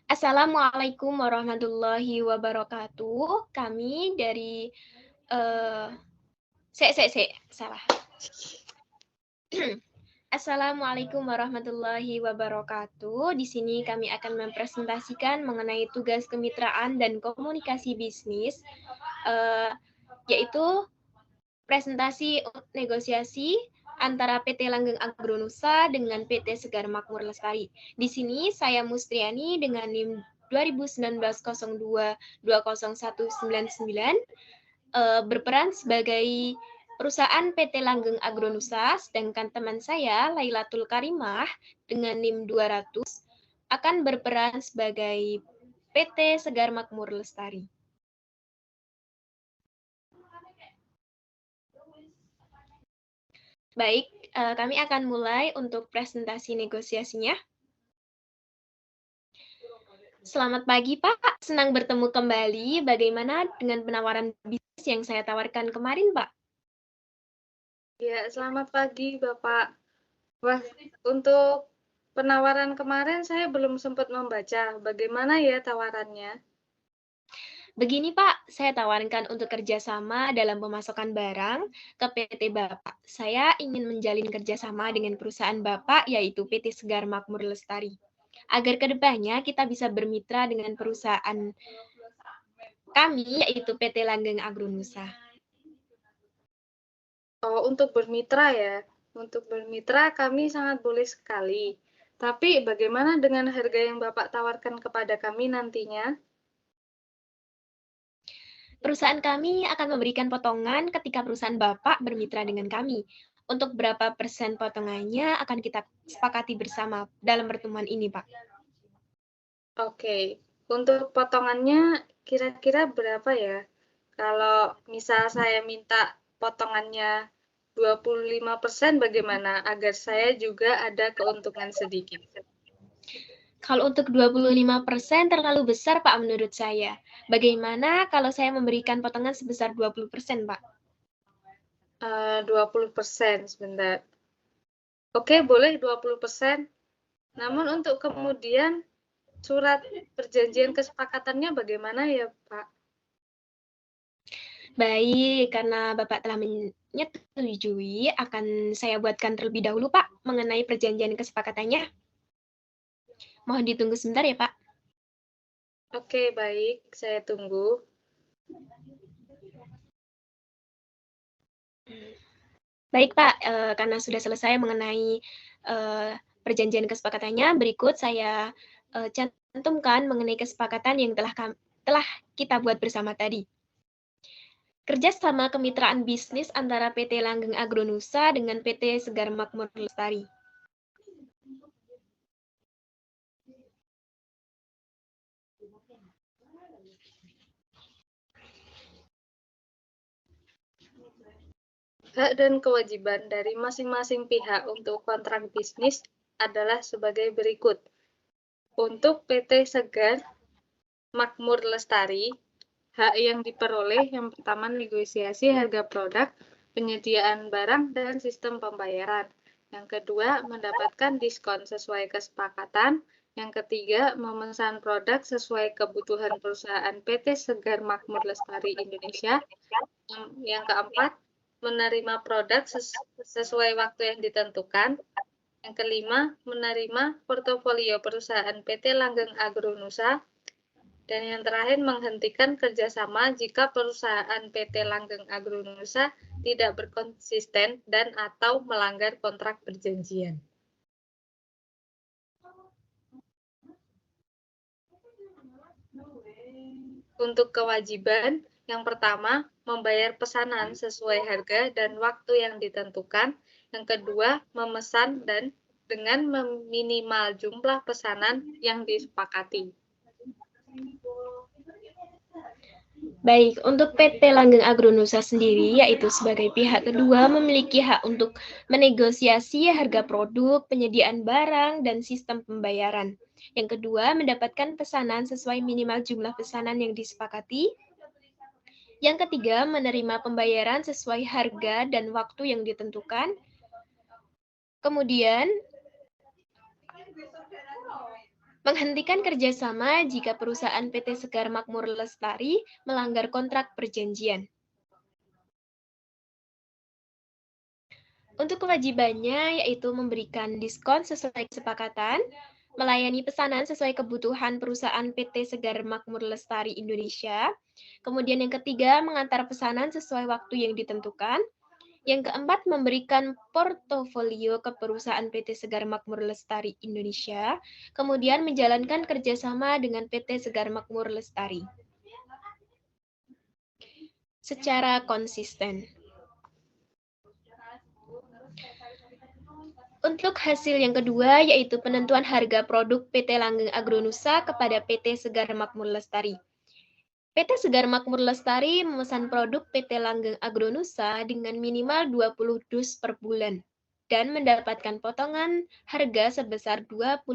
Assalamualaikum warahmatullahi wabarakatuh. Kami dari salah. Assalamualaikum warahmatullahi wabarakatuh. Di sini kami akan mempresentasikan mengenai tugas kemitraan dan komunikasi bisnis, yaitu presentasi negosiasi antara PT Langgeng Agronusa dengan PT Segar Makmur Lestari. Di sini saya Mustriani dengan NIM 2019-02-20199 berperan sebagai perusahaan PT Langgeng Agronusa, sedangkan teman saya Lailatul Karimah dengan NIM 200 akan berperan sebagai PT Segar Makmur Lestari. Baik, kami akan mulai untuk presentasi negosiasinya. Selamat pagi, Pak. Senang bertemu kembali. Bagaimana dengan penawaran bisnis yang saya tawarkan kemarin, Pak? Ya, selamat pagi, Bapak. Wah, untuk penawaran kemarin saya belum sempat membaca. Bagaimana ya tawarannya? Begini Pak, saya tawarkan untuk kerjasama dalam pemasokan barang ke PT Bapak. Saya ingin menjalin kerjasama dengan perusahaan Bapak, yaitu PT Segar Makmur Lestari. Agar kedepannya kita bisa bermitra dengan perusahaan kami, yaitu PT Langgeng Agronusa. Oh, untuk bermitra ya. Untuk bermitra kami sangat boleh sekali. Tapi bagaimana dengan harga yang Bapak tawarkan kepada kami nantinya? Perusahaan kami akan memberikan potongan ketika perusahaan Bapak bermitra dengan kami. Untuk berapa persen potongannya akan kita sepakati bersama dalam pertemuan ini, Pak. Oke, untuk potongannya kira-kira berapa ya? Kalau misal saya minta potongannya 25% bagaimana? Agar saya juga ada keuntungan sedikit. Kalau untuk 25% terlalu besar, Pak, menurut saya. Bagaimana kalau saya memberikan potongan sebesar 20%, Pak? 20%, sebentar. Oke, boleh 20%. Namun untuk kemudian surat perjanjian kesepakatannya bagaimana ya, Pak? Baik, karena Bapak telah menyetujui, akan saya buatkan terlebih dahulu, Pak, mengenai perjanjian kesepakatannya. Mohon ditunggu sebentar ya, Pak. Oke, baik. Saya tunggu. Baik, Pak, karena sudah selesai mengenai perjanjian kesepakatannya, berikut saya cantumkan mengenai kesepakatan yang telah kita buat bersama tadi. Kerjasama kemitraan bisnis antara PT Langgeng Agronusa dengan PT Segar Makmur Lestari. Hak dan kewajiban dari masing-masing pihak untuk kontrak bisnis adalah sebagai berikut. Untuk PT Segar Makmur Lestari, hak yang diperoleh yang pertama negosiasi harga produk, penyediaan barang, dan sistem pembayaran. Yang kedua, mendapatkan diskon sesuai kesepakatan. Yang ketiga, memesan produk sesuai kebutuhan perusahaan PT Segar Makmur Lestari Indonesia. Yang keempat, menerima produk sesuai waktu yang ditentukan. Yang kelima, menerima portofolio perusahaan PT Langgeng Agronusa. Dan yang terakhir, menghentikan kerjasama jika perusahaan PT Langgeng Agronusa tidak berkonsisten dan atau melanggar kontrak perjanjian. Untuk kewajiban, yang pertama, membayar pesanan sesuai harga dan waktu yang ditentukan. Yang kedua, memesan dan dengan meminimal jumlah pesanan yang disepakati. Baik, untuk PT Langgeng Agronusa sendiri, yaitu sebagai pihak kedua, memiliki hak untuk menegosiasi harga produk, penyediaan barang, dan sistem pembayaran. Yang kedua, mendapatkan pesanan sesuai minimal jumlah pesanan yang disepakati. Yang ketiga, menerima pembayaran sesuai harga dan waktu yang ditentukan. Kemudian, Menghentikan kerjasama jika perusahaan PT Segar Makmur Lestari melanggar kontrak perjanjian. Untuk kewajibannya yaitu memberikan diskon sesuai kesepakatan, melayani pesanan sesuai kebutuhan perusahaan PT Segar Makmur Lestari Indonesia. Kemudian yang ketiga, mengantar pesanan sesuai waktu yang ditentukan. Yang keempat, memberikan portofolio ke perusahaan PT Segar Makmur Lestari Indonesia. Kemudian menjalankan kerjasama dengan PT Segar Makmur Lestari secara konsisten. Untuk hasil yang kedua, yaitu penentuan harga produk PT Langgeng Agronusa kepada PT Segar Makmur Lestari. PT Segar Makmur Lestari memesan produk PT Langgeng Agronusa dengan minimal 20 dus per bulan dan mendapatkan potongan harga sebesar 20%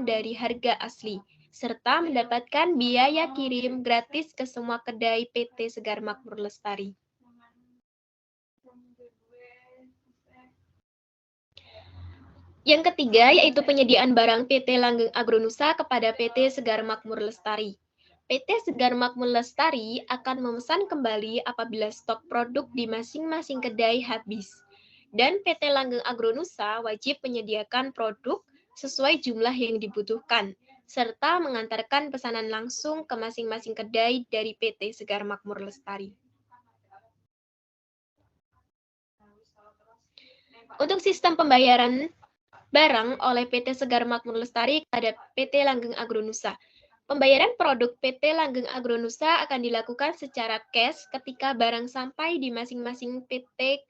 dari harga asli, serta mendapatkan biaya kirim gratis ke semua kedai PT Segar Makmur Lestari. Yang ketiga, yaitu penyediaan barang PT Langgeng Agronusa kepada PT Segar Makmur Lestari. PT Segar Makmur Lestari akan memesan kembali apabila stok produk di masing-masing kedai habis. Dan PT Langgeng Agronusa wajib menyediakan produk sesuai jumlah yang dibutuhkan, serta mengantarkan pesanan langsung ke masing-masing kedai dari PT Segar Makmur Lestari. Untuk sistem pembayaran barang oleh PT Segar Makmur Lestari kepada PT Langgeng Agronusa. Pembayaran produk PT Langgeng Agronusa akan dilakukan secara cash ketika barang sampai di masing-masing PT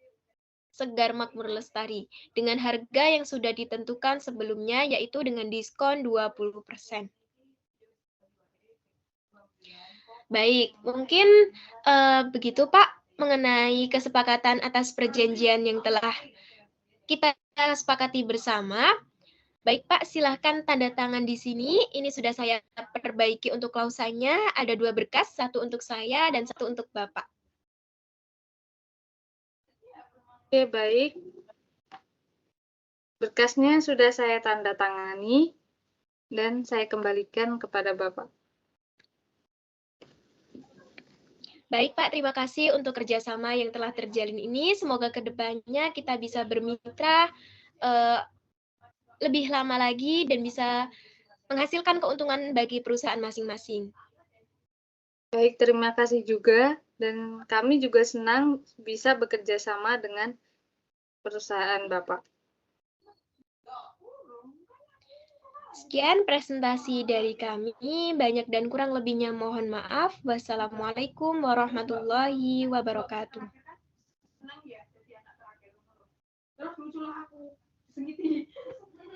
Segar Makmur Lestari dengan harga yang sudah ditentukan sebelumnya, yaitu dengan diskon 20%. Baik, mungkin begitu Pak mengenai kesepakatan atas perjanjian yang telah kita sepakati bersama. Baik Pak, silahkan tanda tangan di sini. Ini sudah saya perbaiki untuk klausanya. Ada 2 berkas, satu untuk saya dan satu untuk Bapak. Oke, baik. Berkasnya sudah saya tanda tangani dan saya kembalikan kepada Bapak. Baik Pak, terima kasih untuk kerjasama yang telah terjalin ini. Semoga kedepannya kita bisa bermitra lebih lama lagi dan bisa menghasilkan keuntungan bagi perusahaan masing-masing. Baik, terima kasih juga. Dan kami juga senang bisa bekerja sama dengan perusahaan Bapak. Sekian presentasi dari kami. Banyak dan kurang lebihnya mohon maaf. Wassalamualaikum warahmatullahi wabarakatuh.